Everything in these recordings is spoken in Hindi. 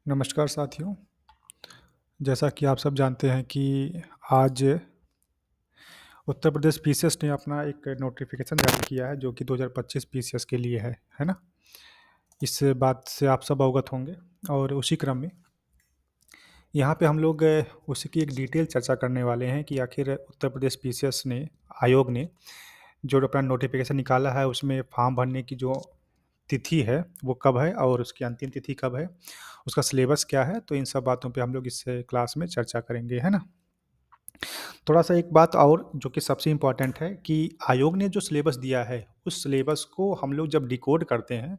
नमस्कार साथियों। जैसा कि आप सब जानते हैं कि आज उत्तर प्रदेश पीसीएस ने अपना एक नोटिफ़िकेशन जारी किया है जो कि 2025 पीसीएस के लिए है ना? इस बात से आप सब अवगत होंगे और उसी क्रम में यहाँ पे हम लोग उसी की एक डिटेल चर्चा करने वाले हैं कि आखिर उत्तर प्रदेश पीसीएस ने आयोग ने जो अपना नोटिफ़िकेशन निकाला है उसमें फॉर्म भरने की जो तिथि है वो कब है और उसकी अंतिम तिथि कब है? उसका सिलेबस क्या है? तो इन सब बातों पे हम लोग इस क्लास में चर्चा करेंगे, है ना? थोड़ा-सा एक बात और जो कि सबसे इम्पोर्टेंट है कि आयोग ने जो सिलेबस दिया है, उस सिलेबस को हम लोग जब डिकोड करते हैं,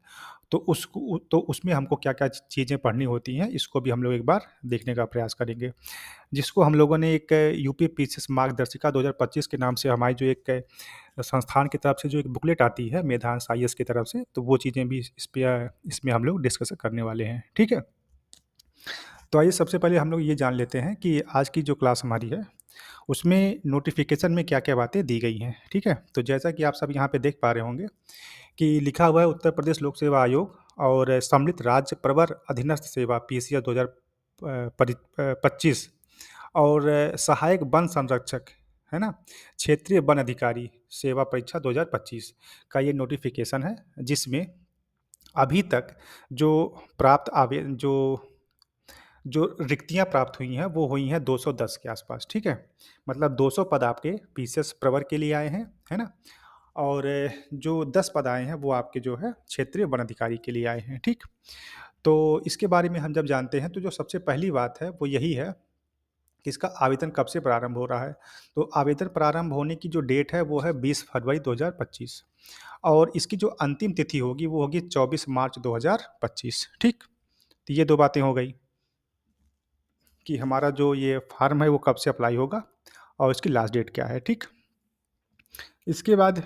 तो उसमें हमको क्या-क्या चीज़ें पढ़नी होती हैं, इसको भी हम लोग एक बार देखने का प्रयास करेंगे। जिसको हम लोगों ने एक यूपी पीसीएस मार्गदर्शिका 2025 के नाम से हमारी जो एक संस्थान की तरफ से जो एक बुकलेट आती है, मेधांश आईएएस की तरफ से, तो वो चीज़ें भी इसमें हम लोग डिस्कस करने वाले हैं, ठीक है? तो आइए सबसे पहले हम लोग ये जान लेते हैं कि आज की जो क्लास हमारी है उसमें नोटिफ़िकेशन में क्या-क्या बातें दी गई हैं, ठीक है? तो जैसा कि आप सब यहाँ पे देख पा रहे होंगे कि लिखा हुआ है उत्तर प्रदेश लोक सेवा आयोग और सम्मिलित राज्य प्रवर अधीनस्थ सेवा पीसीएस 25 और सहायक वन संरक्षक, है ना? क्षेत्रीय वन अधिकारी सेवा परीक्षा 2025 का ये नोटिफ़िकेशन है, जिसमें अभी तक जो प्राप्त आवे जो रिक्तियाँ प्राप्त हुई हैं, वो हुई हैं 210 के आसपास, ठीक है? मतलब 200 पद आपके पीसीएस प्रवर के लिए आए हैं, है ना? और जो 10 पद आए हैं, वो आपके जो है क्षेत्रीय वन अधिकारी के लिए आए हैं, ठीक? तो इसके बारे में हम जब जानते हैं, तो जो सबसे पहली बात है, वो यही है कि इसका आवेदन कब से प्रारंभ हो रहा है? तो आवेदन प्रारंभ होने की जो डेट है, वो है 20 फरवरी 2025 और इसकी जो अंतिम तिथि होगी, वो होगी 24 मार्च 2025, ठीक? तो ये 2 बातें हो गई। कि हमारा जो ये फ़ॉर्म है वो कब से अप्लाई होगा और इसकी लास्ट डेट क्या है, ठीक? इसके बाद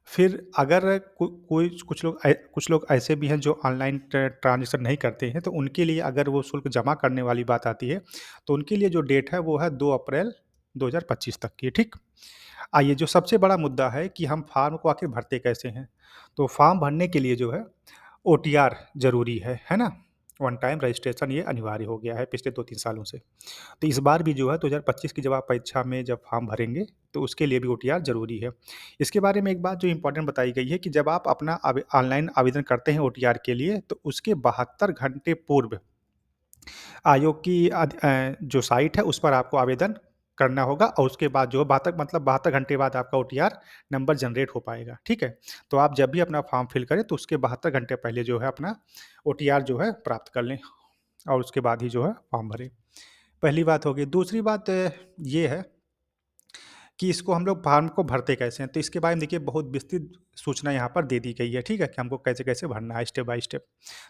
फिर अगर कुछ लोग ऐसे भी हैं जो ऑनलाइन ट्रांज़ैक्शन नहीं करते हैं, तो उनके लिए अगर वो शुल्क जमा करने वाली बात आती है, तो उनके लिए जो डेट है वो है 2 अप्रैल 2025 तक की, ठीक? आइए जो सबसे बड़ा मुद्दा है कि हम फ़ॉर्म को आखिर भरते कैसे हैं? तो फ़ॉर्म भरने के लिए जो है ओटीआर ज़रूरी है ना? वन टाइम रजिस्ट्रेशन ये अनिवार्य हो गया है पिछले 2-3 सालों से। तो इस बार भी जो है 2025 की जब आप परीक्षा में जब फॉर्म भरेंगे, तो उसके लिए भी ओटीआर ज़रूरी है। इसके बारे में एक बात जो इम्पोर्टेंट बताई गई है कि जब आप अपना ऑनलाइन आवेदन करते हैं ओटीआर के लिए, तो उसके 72 घंटे पूर्व आयोग की जो साइट है उस पर आपको आवेदन करना होगा और उसके बाद जो है 72 घंटे बाद आपका ओटीआर नंबर जनरेट हो पाएगा, ठीक है? तो आप जब भी अपना फॉर्म फिल करें, तो उसके 72 घंटे पहले जो है अपना ओटीआर जो है प्राप्त कर लें और उसके बाद ही जो है फॉर्म भरें। पहली बात हो गई। दूसरी बात ये है कि इसको हम लोग फॉर्म को भरते कैसे हैं? तो इसके बारे में देखिए बहुत विस्तृत सूचना यहाँ पर दे दी गई है, ठीक है? कि हमको कैसे-कैसे भरना है स्टेप बाय स्टेप।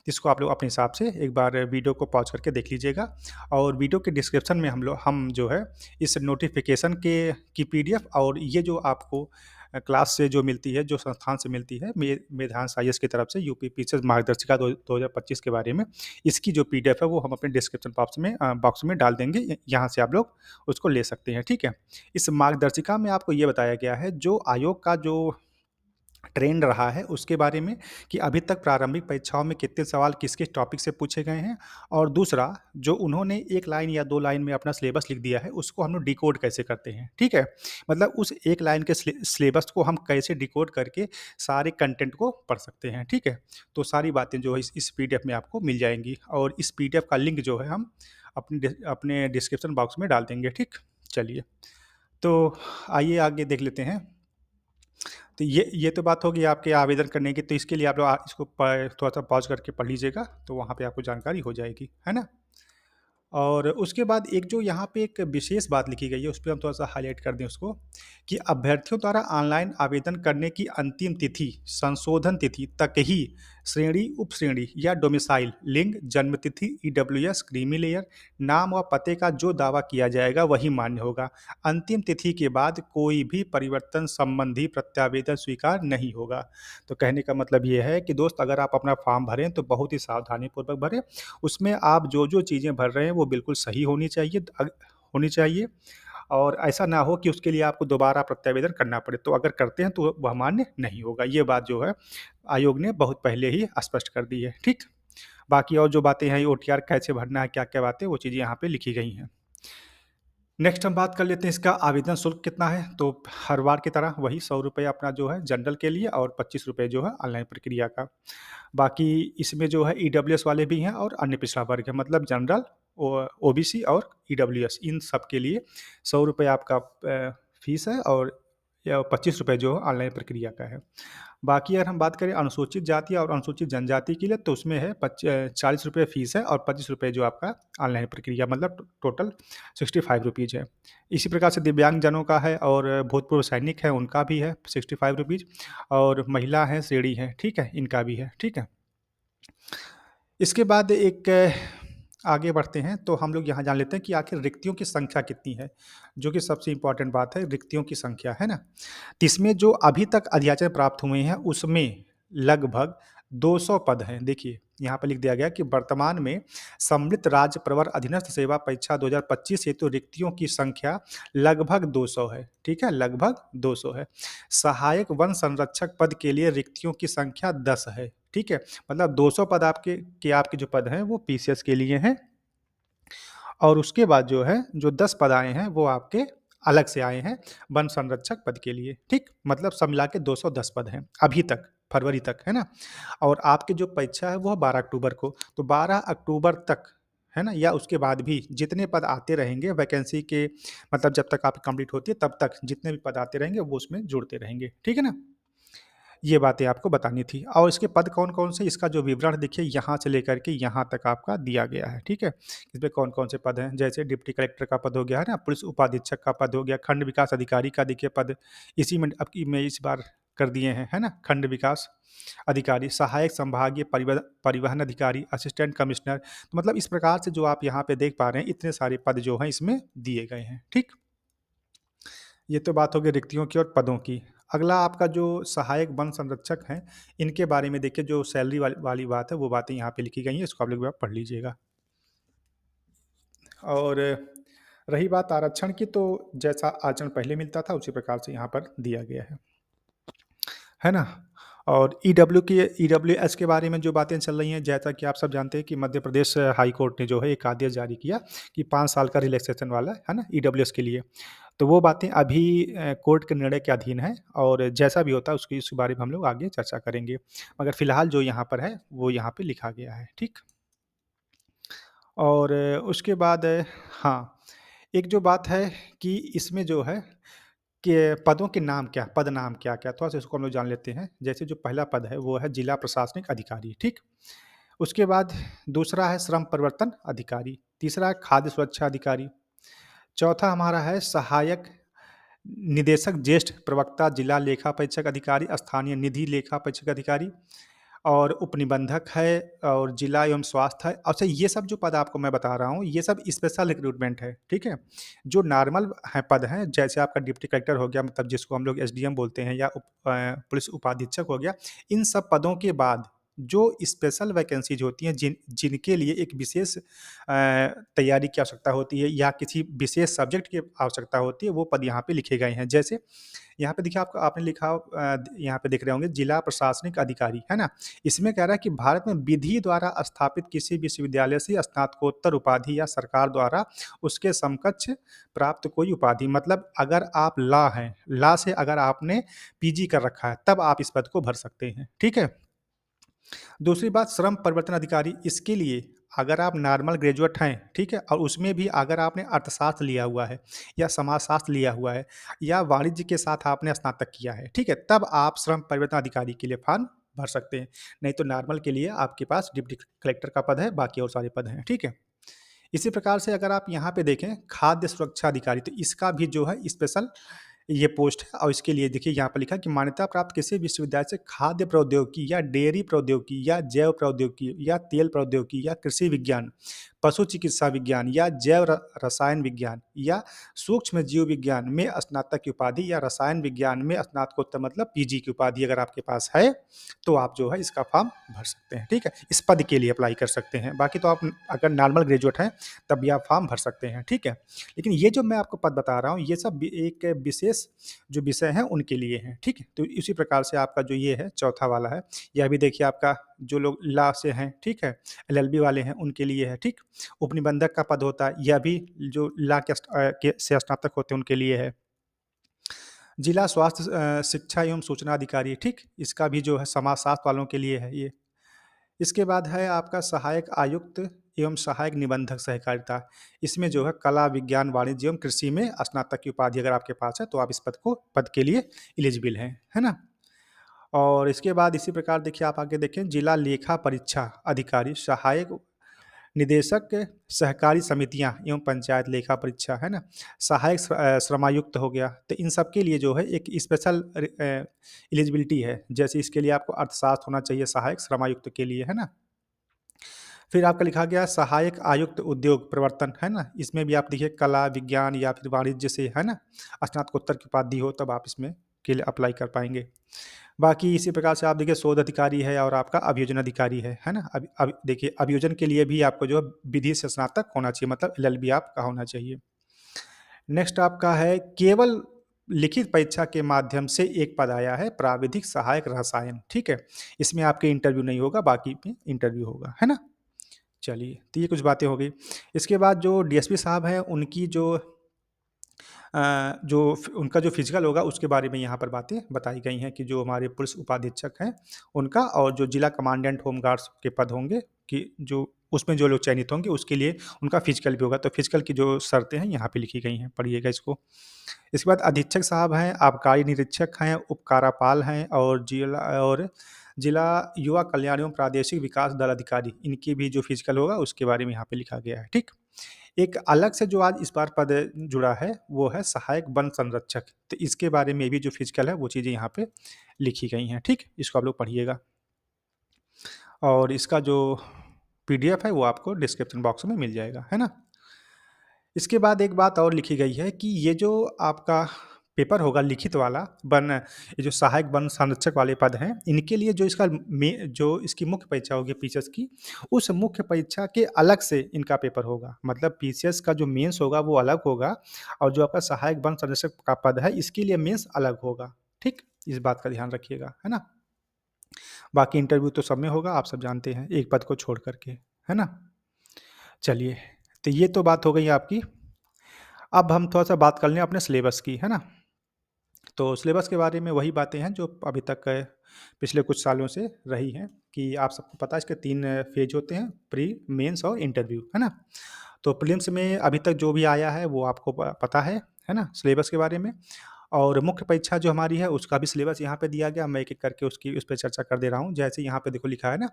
इसको आप लोग अपने हिसाब से एक बार वीडियो को पॉज़ करके देख लीजिएगा और वीडियो के डिस्क्रिप्शन में हम जो है इस नोटिफ़िकेशन की पीडीएफ और ये जो आपको क्लास से जो मिलती है, जो संस्थान से मिलती है, मेधांश आईएएस की तरफ से यूपी पीसीएस मार्गदर्शिका 2025 के बारे में, इसकी जो पीडीएफ है वो हम अपने डिस्क्रिप्शन बॉक्स में डाल देंगे। यहाँ से आप लोग उसको ले सकते हैं, ठीक है? इस मार्गदर्शिका में आपको ये बताया गया है जो आयोग का जो ट्रेंड रहा है उसके बारे में कि अभी तक प्रारंभिक परीक्षाओं में कितने सवाल किस-किस टॉपिक से पूछे गए हैं और दूसरा जो उन्होंने 1 लाइन या 2 लाइन में अपना सिलेबस लिख दिया है उसको हम लोग डिकोड कैसे करते हैं, ठीक है? मतलब उस 1 लाइन के सिलेबस को हम कैसे डिकोड करके सारे कंटेंट को पढ़ सकते हैं, ठीक है? तो सारी बातें जो है इस पीडीएफ में आपको मिल जाएँगी और इस पीडीएफ का लिंक जो है हम अपने डिस्क्रिप्शन बॉक्स में डाल देंगे, ठीक? चलिए, तो आइए आगे देख लेते हैं। तो ये तो बात होगी आपके आवेदन करने की, तो इसके लिए आप लोग इसको थोड़ा-सा पॉज़ करके पढ़ लीजिएगा, तो वहाँ पे आपको जानकारी हो जाएगी, है ना? और उसके बाद एक जो यहाँ पे एक विशेष बात लिखी गई है, उस पे हम थोड़ा-सा हाइलाइट कर दें उसको, कि अभ्यर्थियों द्वारा ऑनलाइन आवेदन करने की अंतिम तिथि, संशोधन तिथि तक ही श्रेणी, उपश्रेणी या डोमिसाइल, लिंग, जन्म तिथि, ईडब्ल्यूएस, क्रीमी लेयर, नाम व पते का जो दावा किया जाएगा वही मान्य होगा। अंतिम तिथि के बाद कोई भी परिवर्तन संबंधी प्रत्यावेदन स्वीकार नहीं होगा। तो कहने का मतलब ये है कि दोस्त अगर आप अपना फॉर्म भरें, तो बहुत ही सावधानीपूर्वक भरें। उसमें आप जो-जो चीज़ें भर रहे हैं वो बिल्कुल सही होनी चाहिए और ऐसा ना हो कि उसके लिए आपको दोबारा प्रत्यावेदन करना पड़े। तो अगर करते हैं तो वह मान्य नहीं होगा। ये बात जो है आयोग ने बहुत पहले ही स्पष्ट कर दी है, ठीक? बाकी और जो बातें हैं, ओटीआर कैसे भरना है, क्या-क्या बातें, वो चीज़ें यहाँ पे लिखी गई हैं। नेक्स्ट हम बात कर लेते हैं इसका आवेदन शुल्क कितना है। तो हर बार की तरह वही ₹100 अपना जो है जनरल के लिए और ₹25 जो है ऑनलाइन प्रक्रिया का। बाकी इसमें जो है ईडब्ल्यूएस वाले भी हैं और अन्य पिछड़ा वर्ग है, मतलब जनरल, ओबीसी और ईडब्ल्यूएस, इन सब के लिए ₹100 आपका फीस है और या ₹25 जो है ऑनलाइन प्रक्रिया का है। बाकी अगर हम बात करें अनुसूचित जाति और अनुसूचित जनजाति के लिए, तो उसमें है ₹40 फीस है और ₹25 जो आपका ऑनलाइन प्रक्रिया, मतलब टोटल ₹65 है। इसी प्रकार से दिव्यांगजनों का है और भूतपूर्व सैनिक हैं उनका भी है ₹65, और महिला हैं, श्रेणी है, ठीक है? इनका भी है, ठीक है? इसके बाद एक आगे बढ़ते हैं, तो हम लोग यहाँ जान लेते हैं कि आखिर रिक्तियों की संख्या कितनी है, जो कि सबसे इम्पोर्टेंट बात है, रिक्तियों की संख्या, है ना? इसमें जो अभी तक अध्याचन प्राप्त हुए हैं, उसमें लगभग 200 पद हैं। देखिए, यहाँ पे लिख दिया गया कि वर्तमान में सम्मिलित राज्य प्रवर अधीनस्थ सेवा परीक्षा 2025 हेतु रिक्तियों की संख्या लगभग 200 है, ठीक है? लगभग 200 है। सहायक वन संरक्षक पद के लिए रिक्तियों की संख्या 10 है, ठीक है? मतलब 200 पद आपके जो पद हैं, वो पीसीएस के लिए हैं, और उसके बाद जो है, जो 10 पद आए हैं, वो आपके अलग से आए हैं वन संरक्षक पद के लिए, ठीक? मतलब सब मिला के 210 पद हैं, अभी तक, फरवरी तक, है ना? और आपकी जो परीक्षा है, वो है 12 अक्टूबर को, तो 12 अक्टूबर तक, है ना? या उसके बाद भी जितने पद आते रहेंगे वैकेंसी के, मतलब जब तक आपकी कंप्लीट होती है, तब तक जितने भी पद आते रहेंगे, वो उसमें जुड़ते रहेंगे, ठीक है ना? ये बातें आपको बतानी थी, और इसके पद कौन-कौन से, इसका जो विवरण देखिए यहाँ से लेकर के यहाँ तक आपका दिया गया है, ठीक है? इसमें कौन-कौन से पद हैं, जैसे डिप्टी कलेक्टर का पद हो गया, है ना? पुलिस उपाधीक्षक का पद हो गया, खंड विकास अधिकारी का देखिए पद, इसी में अब की में इस बार कर दिए हैं, है ना? खंड विकास अधिकारी, सहायक संभागीय परिवहन अधिकारी, असिस्टेंट कमिश्नर, तो मतलब इस प्रकार से जो आप यहाँ पे देख पा रहे हैं, इतने सारे पद जो हैं इसमें दिए गए हैं, ठीक? ये तो बात हो गई रिक्तियों की और पदों की। अगला आपका जो सहायक वन संरक्षक हैं, इनके बारे में देखिए, जो सैलरी वाली बात है, वो बातें यहाँ पे लिखी गई हैं, इसको आप लोग पढ़ लीजिएगा। और रही बात आरक्षण की, तो जैसा आरक्षण पहले मिलता था, उसी प्रकार से यहाँ पर दिया गया है ना? और ईडब्ल्यूएस के बारे में जो बातें चल रही हैं, जैसा कि आप सब जानते हैं कि मध्य प्रदेश हाई कोर्ट ने जो है एक आदेश जारी किया कि 5 साल का रिलैक्सेशन वाला, है ना? ईडब्ल्यूएस के लिए। तो वो बातें अभी कोर्ट के निर्णय के अधीन है, और जैसा भी होता है उसके बारे में हम लोग आगे चर्चा करेंगे। मगर फिलहाल जो यहाँ पर है, वो यहाँ पे लिखा गया है, ठीक? और उसके बाद हाँ, एक जो बात है कि इसमें जो है कि पदों के नाम क्या, पद नाम क्या-क्या, थोड़ा-सा इसको हम लोग जान लेते हैं। जैसे जो पहला पद है, वो है जिला प्रशासनिक अधिकारी, ठीक? उसके बाद दूसरा है श्रम परिवर्तन अधिकारी, तीसरा है खाद्य सुरक्षा अधिकारी, चौथा हमारा है सहायक निदेशक ज्येष्ठ प्रवक्ता जिला लेखा परीक्षक अधिकारी, स्थानीय निधि लेखा परीक्षक अधिकारी, और उपनिबंधक है, और जिला एवं स्वास्थ्य है। अच्छा, ये सब जो पद आपको मैं बता रहा हूँ, ये सब स्पेशल रिक्रूटमेंट है, ठीक है? जो नॉर्मल है पद हैं, जैसे आपका डिप्टी कलेक्टर हो गया, मतलब जिसको हम लोग एसडीएम बोलते हैं, या पुलिस उपाधीक्षक हो गया, इन सब पदों के बाद जो स्पेशल वैकेंसीज होती हैं, जिनके लिए एक विशेष तैयारी की आवश्यकता होती है, या किसी विशेष सब्जेक्ट की आवश्यकता होती है, वो पद यहाँ पे लिखे गए हैं। जैसे यहाँ पे देखिए, आपने लिखा यहाँ पे देख रहे होंगे जिला प्रशासनिक अधिकारी, है ना? इसमें कह रहा है कि भारत में विधि द्वारा स्थापित किसी विश्वविद्यालय से स्नातकोत्तर उपाधि या सरकार द्वारा उसके समकक्ष प्राप्त कोई उपाधि, मतलब अगर आप लॉ हैं, लॉ से अगर आपने पीजी कर रखा है, तब आप इस पद को भर सकते हैं, ठीक है? दूसरी बात, श्रम परिवर्तन अधिकारी, इसके लिए अगर आप नॉर्मल ग्रेजुएट हैं, ठीक है? और उसमें भी अगर आपने अर्थशास्त्र लिया हुआ है, या समाजशास्त्र लिया हुआ है, या वाणिज्य के साथ आपने स्नातक किया है, ठीक है? तब आप श्रम परिवर्तन अधिकारी के लिए फॉर्म भर सकते हैं। नहीं तो नॉर्मल के लिए आपके पास डिप्टी कलेक्टर का पद है, बाकी और सारे पद हैं, ठीक है? इसी प्रकार से अगर आप यहाँ पे देखें खाद्य सुरक्षा अधिकारी, तो इसका भी जो है स्पेशल ये पोस्ट है, और इसके लिए देखिए यहाँ पर लिखा है कि मान्यता प्राप्त किसी विश्वविद्यालय से खाद्य प्रौद्योगिकी या डेयरी प्रौद्योगिकी या जैव प्रौद्योगिकी या तेल प्रौद्योगिकी या कृषि विज्ञान, पशु चिकित्सा विज्ञान या जैव रसायन विज्ञान या सूक्ष्म जीव विज्ञान में स्नातक की उपाधि, या रसायन विज्ञान में स्नातकोत्तर मतलब पीजी की उपाधि अगर आपके पास है, तो आप जो है इसका फॉर्म भर सकते हैं, ठीक है? इस पद के लिए अप्लाई कर सकते हैं। बाकी तो आप अगर नॉर्मल ग्रेजुएट हैं, तब भी आप फॉर्म भर सकते हैं, ठीक है? लेकिन ये जो मैं आपको पद बता रहा हूँ, ये सब एक विशेष विशेष जो विषय हैं उनके लिए हैं, ठीक है? तो इसी प्रकार से आपका जो ये है चौथा वाला है, यह भी देखिए आपका जो लोग लॉ से हैं, ठीक है? एलएलबी वाले हैं उनके लिए है, ठीक? उपनिबंधक का पद होता है, यह भी जो लॉ के से स्नातक होते हैं उनके लिए है। जिला स्वास्थ्य शिक्षा एवं सूचना अधिकारी, ठीक? इसका भी जो है समाजशास्त्र वालों के लिए है ये। इसके बाद है आपका सहायक आयुक्त एवं सहायक निबंधक सहकारिता। इसमें जो है कला, विज्ञान, वाणिज्य एवं कृषि में स्नातक की उपाधि अगर आपके पास है तो आप इस पद के लिए एलिजिबल हैं, है ना? और इसके बाद इसी प्रकार देखिए आप आगे देखें जिला लेखा परीक्षा अधिकारी, सहायक निदेशक, सहकारी समितियाँ एवं पंचायत लेखा परीक्षा, है ना? सहायक श्रमायुक्त हो गया, तो इन सब के लिए जो है एक स्पेशल एलिजिबिलिटी है। जैसे इसके लिए आपको अर्थशास्त्र होना चाहिए सहायक श्रमायुक्त के लिए, है ना? फिर आपका लिखा गया सहायक आयुक्त उद्योग प्रवर्तन, है ना? इसमें भी आप देखिए कला, विज्ञान या फिर वाणिज्य से, है ना? स्नातकोत्तर की उपाधि हो तब आप इसमें के लिए अप्लाई कर पाएँगे। बाकी इसी प्रकार से आप देखिए शोध अधिकारी है और आपका अभियोजन अधिकारी है ना? अब देखिए अभियोजन के लिए भी आपको जो है विधि से स्नातक होना चाहिए, मतलब एलएलबी आपका होना चाहिए। नेक्स्ट आपका है केवल लिखित परीक्षा के माध्यम से एक पद आया है प्राविधिक सहायक रसायन, ठीक है? इसमें आपके इंटरव्यू नहीं होगा, बाकी में इंटरव्यू होगा, है ना? चलिए, तो ये कुछ बातें हो गई। इसके बाद जो डीएसपी साहब हैं उनकी जो उनका जो फिजिकल होगा उसके बारे में यहाँ पर बातें बताई गई हैं कि जो हमारे पुलिस उपाधीक्षक हैं उनका और जो जिला कमांडेंट होमगार्ड्स के पद होंगे कि जो उसमें जो लोग चयनित होंगे उसके लिए उनका फिजिकल भी होगा। तो फिजिकल की जो शर्तें हैं यहाँ पे लिखी गई हैं, पढ़िएगा इसको। इसके बाद अधीक्षक साहब हैं, आबकारी निरीक्षक हैं, उपकारापाल हैं और जिला युवा कल्याण एवं प्रादेशिक विकास दल अधिकारी, इनकी भी जो फिजिकल होगा उसके बारे में यहाँ पे लिखा गया है, ठीक। एक अलग से जो आज इस बार पद जुड़ा है वो है सहायक वन संरक्षक, तो इसके बारे में भी जो फिजिकल है वो चीज़ें यहाँ पे लिखी गई हैं, ठीक। इसको आप लोग पढ़िएगा और इसका जो पीडीएफ है वो आपको डिस्क्रिप्शन बॉक्स में मिल जाएगा, है ना। इसके बाद एक बात और लिखी गई है कि ये जो आपका पेपर होगा लिखित वाला ये जो सहायक वन संरक्षक वाले पद हैं, इनके लिए जो जो इसकी मुख्य परीक्षा होगी पीसीएस की, उस मुख्य परीक्षा के अलग से इनका पेपर होगा। मतलब पीसीएस का जो मेंस होगा वो अलग होगा और जो आपका सहायक वन संरक्षक का पद है इसके लिए मेंस अलग होगा, ठीक? इस बात का ध्यान रखिएगा, है ना? बाकी इंटरव्यू तो सब में होगा, आप सब जानते हैं, एक पद को छोड़ कर के, है ना? चलिए, तो ये तो बात हो गई आपकी। अब हम थोड़ा-सा बात कर लें अपने सिलेबस की, है ना? तो सिलेबस के बारे में वही बातें हैं जो अभी तक पिछले कुछ सालों से रही हैं कि आप सबको पता है इसके 3 फेज होते हैं, प्री, मेंस और इंटरव्यू, है ना? तो प्रीलिम्स में अभी तक जो भी आया है वो आपको पता है ना? सिलेबस के बारे में। और मुख्य परीक्षा जो हमारी है उसका भी सिलेबस यहाँ पे दिया गया, मैं एक-एक करके उस पे चर्चा कर दे रहा हूँ। जैसे यहाँ पे देखो लिखा है ना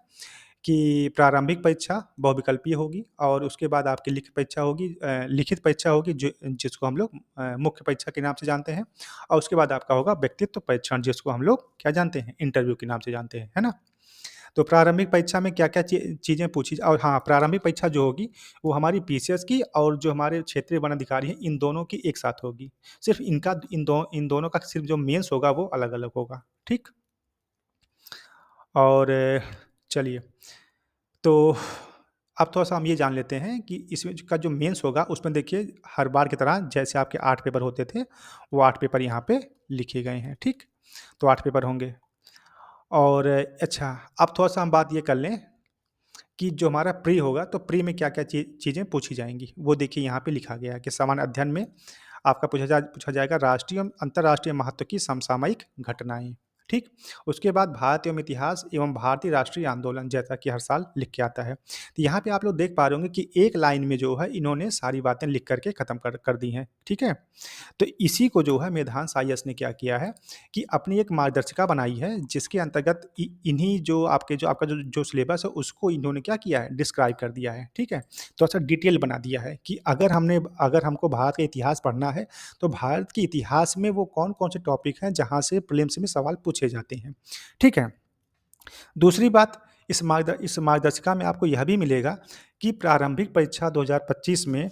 कि प्रारंभिक परीक्षा बहुविकल्पीय होगी और उसके बाद आपकी लिखित परीक्षा होगी जिसको हम लोग मुख्य परीक्षा के नाम से जानते हैं और उसके बाद आपका होगा व्यक्तित्व परीक्षण जिसको हम लोग क्या जानते हैं? इंटरव्यू के नाम से जानते हैं, है ना? तो प्रारंभिक परीक्षा में क्या-क्या चीज़ें पूछी और हाँ, प्रारंभिक परीक्षा जो होगी वो हमारी पीसीएस की और जो हमारे क्षेत्रीय वन अधिकारी हैं इन दोनों की एक साथ होगी। सिर्फ़ इन दोनों का सिर्फ़ जो मेंस होगा वो अलग-अलग होगा, ठीक? और चलिए, तो अब थोड़ा-सा हम ये जान लेते हैं कि इसमें का जो मेंस होगा उसमें देखिए हर बार की तरह जैसे आपके 8 पेपर होते थे, वो 8 पेपर यहाँ पे लिखे गए हैं, ठीक? तो 8 पेपर होंगे और अच्छा, अब थोड़ा-सा हम बात ये कर लें कि जो हमारा प्री होगा, तो प्री में क्या-क्या चीज़ें पूछी जाएँगी, वो देखिए यहाँ पे लिखा गया है कि सामान्य अध्ययन में आपका पूछा जाएगा राष्ट्रीय एवं अंतर्राष्ट्रीय महत्व की समसामयिक घटनाएँ, ठीक? उसके बाद भारत एवं इतिहास एवं भारतीय राष्ट्रीय आंदोलन जैसा कि हर साल लिख के आता है। तो यहाँ पे आप लोग देख पा रहे होंगे कि एक लाइन में जो है इन्होंने सारी बातें लिख कर के खत्म कर दी हैं, ठीक है? तो इसी को जो है मेधांश आईएएस ने क्या किया है कि अपनी एक मार्गदर्शिका बनाई है जिसके अंतर्गत इन्हीं जो आपका जो सिलेबस है उसको इन्होंने क्या किया है डिस्क्राइब कर दिया है, ठीक है? थोड़ा-सा डिटेल बना दिया है कि अगर हमको भारत का इतिहास पढ़ना है, तो भारत के इतिहास में वो कौन-कौन से टॉपिक हैं जहाँ से प्रीलिम्स में सवाल पूछे जाते हैं, ठीक है? दूसरी बात इस मार्गदर्शिका में आपको यह भी मिलेगा कि प्रारंभिक परीक्षा 2025 में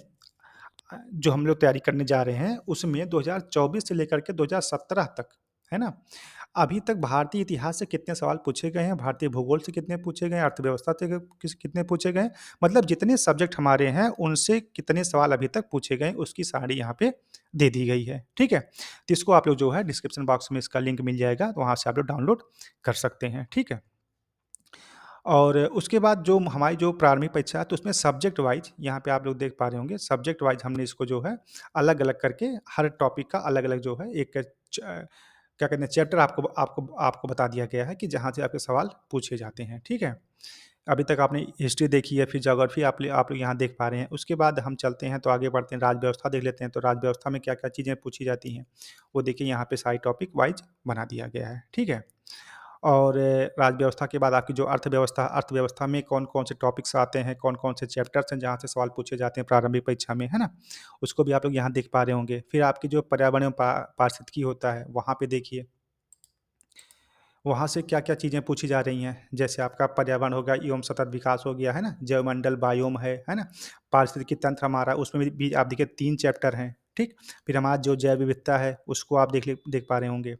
जो हम लोग तैयारी करने जा रहे हैं, उसमें 2024 से लेकर के 2017 तक है ना? अभी तक भारतीय इतिहास से कितने सवाल पूछे गए हैं, भारतीय भूगोल से कितने पूछे गए हैं, अर्थव्यवस्था से कितने पूछे गए हैं, मतलब जितने सब्जेक्ट हमारे हैं, उनसे कितने सवाल अभी तक पूछे गए हैं, उसकी सारणी यहाँ पे दे दी गई है, ठीक है? तो इसको आप लोग जो है डिस्क्रिप्शन बॉक्स में इसका लिंक मिल जाएगा, तो वहाँ से आप लोग डाउनलोड कर सकते हैं, ठीक है? और उसके बाद जो हमारी जो प्रारंभिक परीक्षा है, तो उसमें सब्जेक्ट वाइज़ यहाँ पे आप लोग देख पा रहे होंगे, सब्जेक्ट वाइज़ हमने इसको जो है अलग-अलग करके हर टॉपिक का अलग-अलग जो है एक क्या कहते हैं चैप्टर आपको आपको आपको बता दिया गया है कि जहाँ से आपके सवाल पूछे जाते हैं, ठीक है? अभी तक आपने हिस्ट्री देखी है, फिर ज्योग्राफी आप लोग यहाँ देख पा रहे हैं। उसके बाद हम चलते हैं तो आगे बढ़ते हैं, राज्य व्यवस्था देख लेते हैं, तो राज्य व्यवस्था में क्या-क्या चीज़ें पूछी जाती हैं, वो देखिए यहाँ पे सारी टॉपिक वाइज़ बना दिया गया है, ठीक है? और राज्य व्यवस्था के बाद आपकी जो अर्थव्यवस्था में कौन-कौन से टॉपिक्स आते हैं, कौन-कौन से चैप्टर्स हैं जहाँ से सवाल पूछे जाते हैं प्रारंभिक परीक्षा में, है ना? उसको भी आप लोग यहाँ देख पा रहे होंगे। फिर आपकी जो पर्यावरण एवं पारिस्थितिकी होता है, वहाँ पे देखिए वहाँ से क्या-क्या चीज़ें पूछी जा रही हैं, जैसे आपका पर्यावरण हो गया एवं सतत विकास हो गया, है ना? जैवमंडल, बायोम है ना? पारिस्थितिकी तंत्र हमारा उसमें भी आप देखिए 3 चैप्टर हैं, ठीक? फिर हमारा जो जैव विविधता है, उसको आप देख पा रहे होंगे।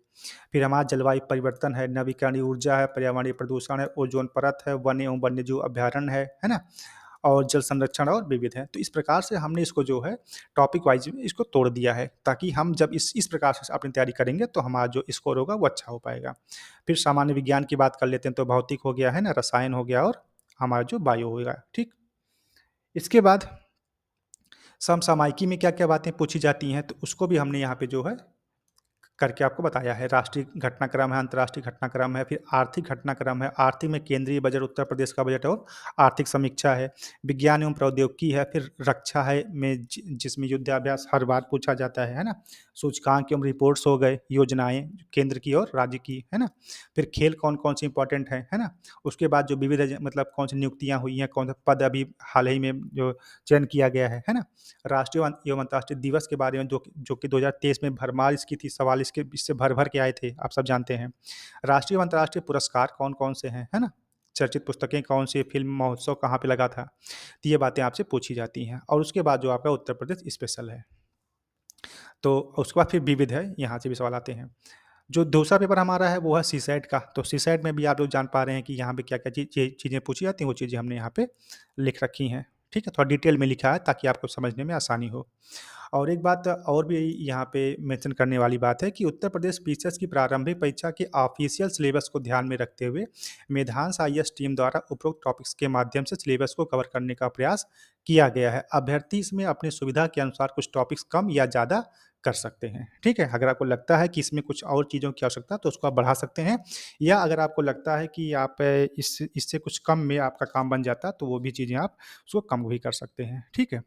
फिर हमारा जलवायु परिवर्तन है, नवीकरणीय ऊर्जा है, पर्यावरणीय प्रदूषण है, ओज़ोन परत है, वन्य एवं वन्यजीव अभयारण्य है ना? और जल संरक्षण और विविध है। तो इस प्रकार से हमने इसको जो है टॉपिक वाइज़ इसको तोड़ दिया है, ताकि हम जब इस प्रकार से अपनी तैयारी करेंगे तो हमारा जो स्कोर होगा वो अच्छा हो पाएगा। फिर सामान्य विज्ञान की बात कर लेते हैं तो भौतिक हो गया, है ना? रसायन हो गया और हमारा जो बायो होगा, ठीक? इसके बाद समसामयिकी में क्या-क्या बातें पूछी जाती हैं, तो उसको भी हमने यहाँ पे जो है करके आपको बताया है। राष्ट्रीय घटनाक्रम है, अंतर्राष्ट्रीय घटनाक्रम है, फिर आर्थिक घटनाक्रम है, आर्थिक में केंद्रीय बजट, उत्तर प्रदेश का बजट और आर्थिक समीक्षा है, विज्ञान एवं प्रौद्योगिकी है, फिर रक्षा है में जिसमें युद्धाभ्यास हर बार पूछा जाता है ना? सूचकांक एवं रिपोर्ट्स हो गए, योजनाएँ केंद्र की और राज्य की, है ना? फिर खेल कौन-कौन से इम्पोर्टेंट हैं, है ना? उसके बाद जो विविध मतलब कौन सी नियुक्तियाँ हुई हैं, कौन सा पद अभी हाल ही में जो चयन किया गया है ना? राष्ट्रीय एवं अंतर्राष्ट्रीय दिवस के बारे में जो कि 2023 में भरमार इसकी थी, सवाल इससे भर-भर के आए थे, आप सब जानते हैं। राष्ट्रीय एवं अंतर्राष्ट्रीय पुरस्कार कौन-कौन से हैं, है ना? चर्चित पुस्तकें कौन-सी, फ़िल्म महोत्सव कहाँ पे लगा था? तो ये बातें आपसे पूछी जाती हैं और उसके बाद जो आपका उत्तर प्रदेश स्पेशल है। तो उसके बाद फिर विविध है, यहाँ से भी सवाल आते हैं। जो दूसरा पेपर हमारा है वो है सीसैट का, तो सीसैट में भी आप लोग जान पा रहे हैं कि यहाँ पे क्या-क्या चीज़ें पूछी जाती हैं, वो चीज़ें हमने यहाँ पे लिख रखी हैं, ठीक है? थोड़ा डिटेल में लिखा है ताकि आपको समझने में आसानी हो। और एक बात और भी यहाँ पे मेंशन करने वाली बात है कि उत्तर प्रदेश पीसीएस की प्रारंभिक परीक्षा के ऑफिशियल सिलेबस को ध्यान में रखते हुए मेधांश आईएएस टीम द्वारा उपरोक्त टॉपिक्स के माध्यम से सिलेबस को कवर करने का प्रयास किया गया है। अभ्यर्थी इसमें अपनी सुविधा के अनुसार कुछ टॉपिक्स कम या ज़्यादा कर सकते हैं, ठीक है? अगर आपको लगता है कि इसमें कुछ और चीज़ों की आवश्यकता है तो उसको आप बढ़ा सकते हैं या अगर आपको लगता है कि आप इससे कुछ कम में आपका काम बन जाता है तो वो भी चीज़ें आप उसको कम भी कर सकते हैं, ठीक है?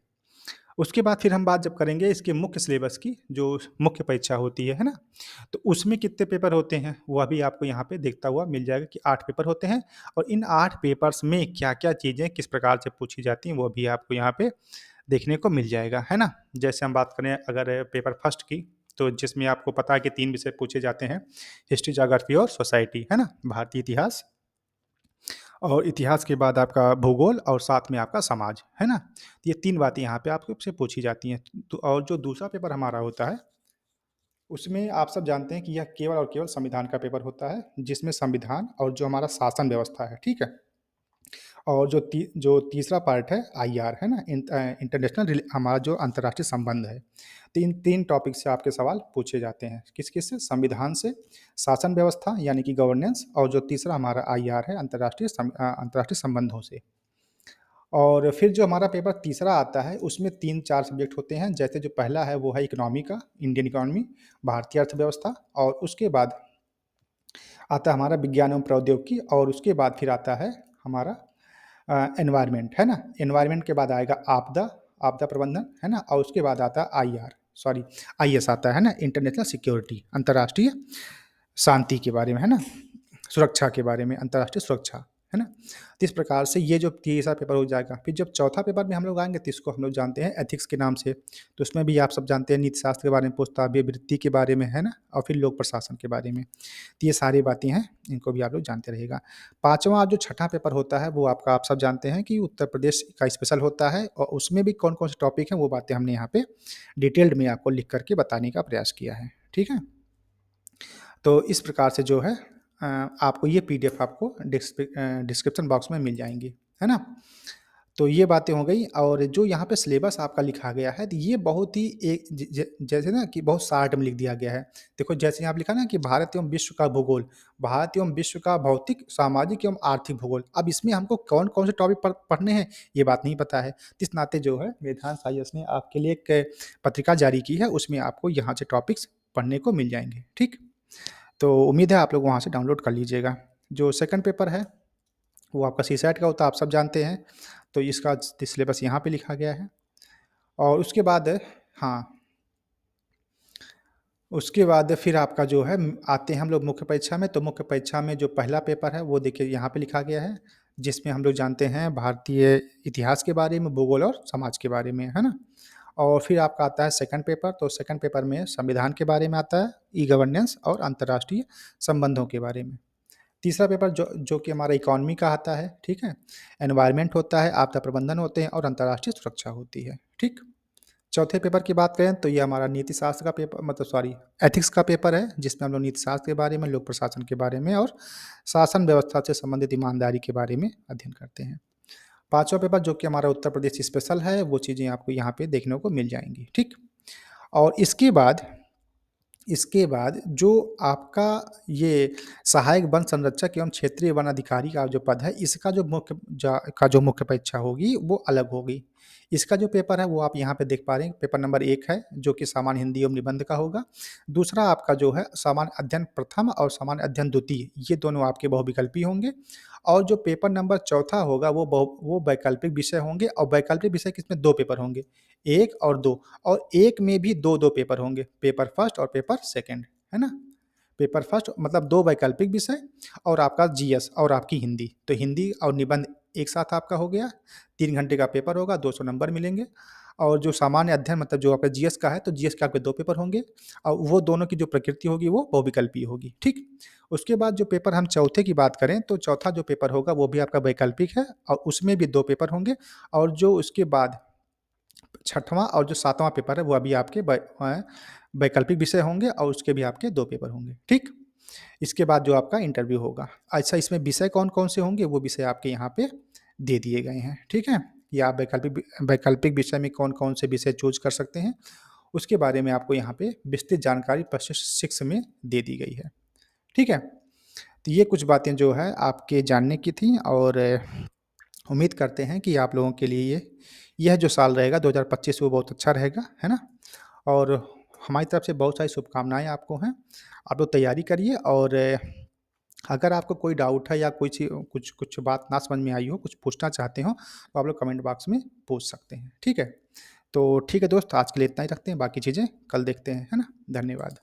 उसके बाद फिर हम बात जब करेंगे इसके मुख्य सिलेबस की, जो मुख्य परीक्षा होती है ना? तो उसमें कितने पेपर होते हैं, वो अभी आपको यहाँ पे देखता हुआ मिल जाएगा कि 8 पेपर होते हैं और इन 8 पेपर्स में क्या-क्या चीज़ें किस प्रकार से पूछी जाती हैं, वो भी आपको यहाँ पे देखने को मिल जाएगा, है ना? जैसे हम बात करें अगर पेपर फर्स्ट की, तो जिसमें आपको पता है कि 3 विषय पूछे जाते हैं, हिस्ट्री, ज्योग्राफी और सोसाइटी, है ना? भारतीय इतिहास और इतिहास के बाद आपका भूगोल और साथ में आपका समाज, है ना? तो ये 3 बातें यहाँ पे आपसे पूछी जाती हैं। तो और जो दूसरा पेपर हमारा होता है, उसमें आप सब जानते हैं कि यह केवल और केवल संविधान का पेपर होता है, जिसमें संविधान और जो हमारा शासन व्यवस्था है, ठीक है? और जो तीसरा पार्ट है आईआर, है ना? इंटरनेशनल हमारा जो अंतर्राष्ट्रीय संबंध है। 3 टॉपिक से आपके सवाल पूछे जाते हैं। किस-किस से? संविधान से, शासन व्यवस्था यानी कि गवर्नेंस और जो तीसरा हमारा आईआर है अंतर्राष्ट्रीय संबंधों से। और फिर जो हमारा पेपर तीसरा आता है, उसमें 3-4 सब्जेक्ट होते हैं। जैसे जो पहला है वो है इकोनॉमी का, इंडियन इकोनॉमी, भारतीय अर्थव्यवस्था और उसके बाद आता है हमारा विज्ञान एवं प्रौद्योगिकी और उसके बाद फिर आता है हमारा एनवायरनमेंट, है ना? एनवायरनमेंट के बाद आएगा आपदा प्रबंधन, है ना? और उसके बाद आता है आईएस आता है ना? इंटरनेशनल सिक्योरिटी, अंतर्राष्ट्रीय शांति के बारे में, है ना? सुरक्षा के बारे में, अंतर्राष्ट्रीय सुरक्षा, है ना? तो इस प्रकार से ये जो तीसरा पेपर हो जाएगा। फिर जब चौथा पेपर में हम लोग आएँगे तो इसको हम लोग जानते हैं एथिक्स के नाम से। तो उसमें भी आप सब जानते हैं नीति शास्त्र के बारे में पूछता है, वृत्ति के बारे में, है ना? और फिर लोक प्रशासन के बारे में। तो ये सारी बातें हैं, इनको भी आप लोग जानते रहिएगा। 5वाँ जो छठा पेपर होता है वो आपका आप सब जानते हैं कि उत्तर प्रदेश का स्पेशल होता है और उसमें भी कौन-कौन से टॉपिक हैं वो बातें हमने यहाँ पे डिटेल्ड में आपको लिख कर के बताने का प्रयास किया है। ठीक है? तो इस प्रकार से जो है आपको ये पीडीएफ आपको डिस्क्रिप्शन बॉक्स में मिल जाएँगी, है ना? तो ये बातें हो गई और जो यहाँ पे सिलेबस आपका लिखा गया है, तो ये बहुत ही एक ज ज जैसे ना कि बहुत शॉर्ट में लिख दिया गया है। देखो जैसे यहाँ पे लिखा ना कि भारत एवं विश्व का भूगोल, भारत एवं विश्व का भौतिक, सामाजिक एवं आर्थिक भूगोल। अब इसमें हमको कौन-कौन से टॉपिक पढ़ने हैं, ये बात नहीं पता है। इस नाते जो है वेदांत आईएएस ने आपके लिए एक पत्रिका जारी की है, उसमें आपको यहाँ से टॉपिक्स पढ़ने को मिल जाएँगे, ठीक? तो उम्मीद है आप लोग वहाँ से डाउनलोड कर लीजिएगा। जो सेकंड पेपर है वो आपका सीसैट का होता है, आप सब जानते हैं। तो इसका सिलेबस यहाँ पे लिखा गया है और उसके बाद हाँ, उसके बाद फिर आपका जो है आते हैं हम लोग मुख्य परीक्षा में, तो मुख्य परीक्षा में जो पहला पेपर है वो देखिए यहाँ पे लिखा गया है, जिसमें हम लोग जानते हैं भारतीय इतिहास के बारे में, भूगोल और समाज के बारे में, है ना? और फिर आपका आता है सेकंड पेपर, तो सेकंड पेपर में संविधान के बारे में आता है, ई-गवर्नेंस और अंतर्राष्ट्रीय संबंधों के बारे में। तीसरा पेपर जो जो कि हमारा इकोनॉमी का आता है, ठीक है? एनवायरनमेंट होता है, आपदा प्रबंधन होते हैं और अंतर्राष्ट्रीय सुरक्षा होती है, ठीक? चौथे पेपर की बात करें तो ये हमारा नीति शास्त्र का पेपर मतलब सॉरी एथिक्स का पेपर है, जिसमें हम लोग नीति शास्त्र के बारे में, लोक प्रशासन के बारे में और शासन व्यवस्था से संबंधित ईमानदारी के बारे में अध्ययन करते हैं। पाँचवाँ पेपर जो कि हमारा उत्तर प्रदेश स्पेशल है, वो चीज़ें आपको यहाँ पे देखने को मिल जाएँगी, ठीक? और इसके बाद जो आपका ये सहायक वन संरक्षक एवं क्षेत्रीय वन अधिकारी का जो पद है, इसका जो मुख्य परीक्षा होगी, वो अलग होगी। इसका जो पेपर है, वो आप यहाँ पे देख पा रहे हैं, पेपर नंबर 1 है, जो कि सामान्य हिंदी एवं निबंध का होगा। दूसरा आपका जो है सामान्य अध्ययन प्रथम और सामान्य अध्ययन द्वितीय, ये दोनों आपके बहुविकल्पी होंगे और जो पेपर नंबर चौथा होगा, वो वैकल्पिक विषय होंगे और वैकल्पिक विषय किसमें 2 पेपर होंगे, 1 और 2 और 1 में भी 2-2 पेपर होंगे, पेपर फर्स्ट और पेपर सेकंड, है ना? पेपर फर्स्ट मतलब 2 वैकल्पिक विषय और आपका जीएस और आपकी हिंदी। तो हिंदी और निबंध एक साथ आपका हो गया, 3 घंटे का पेपर होगा, 200 नंबर मिलेंगे और जो सामान्य अध्ययन मतलब जो आपका जीएस का है, तो जीएस के आपके 2 पेपर होंगे और वो दोनों की जो प्रकृति होगी, वो बहुविकल्पीय होगी, ठीक? उसके बाद जो पेपर हम चौथे की बात करें, तो चौथा जो पेपर होगा, वो भी आपका वैकल्पिक है और उसमें भी 2 पेपर होंगे और जो उसके बाद छठवां और जो सातवां पेपर है वो अभी आपके वैकल्पिक विषय होंगे और उसके भी आपके 2 पेपर होंगे, ठीक? इसके बाद जो आपका इंटरव्यू होगा। अच्छा इसमें विषय कौन-कौन से होंगे वो विषय आपके यहाँ पे दे दिए गए हैं, ठीक है? या आप वैकल्पिक विषय में कौन-कौन से विषय चूज़ कर सकते हैं, उसके बारे में आपको यहाँ पे विस्तृत जानकारी प्रशिक्षक 6 में दे दी गई है, ठीक है? तो ये कुछ बातें जो है आपके जानने की थी और उम्मीद करते हैं कि आप लोगों के लिए यह जो साल रहेगा 2025 वो बहुत अच्छा रहेगा, है ना? और हमारी तरफ से बहुत सारी शुभकामनाएँ आपको हैं। आप लोग तैयारी करिए और अगर आपको कोई डाउट है या कुछ कुछ बात ना समझ में आई हो, कुछ पूछना चाहते हो, तो आप लोग कमेंट बॉक्स में पूछ सकते हैं, ठीक है? तो ठीक है दोस्त, आज के लिए इतना ही रखते हैं, बाकी चीज़ें कल देखते हैं, है ना? धन्यवाद।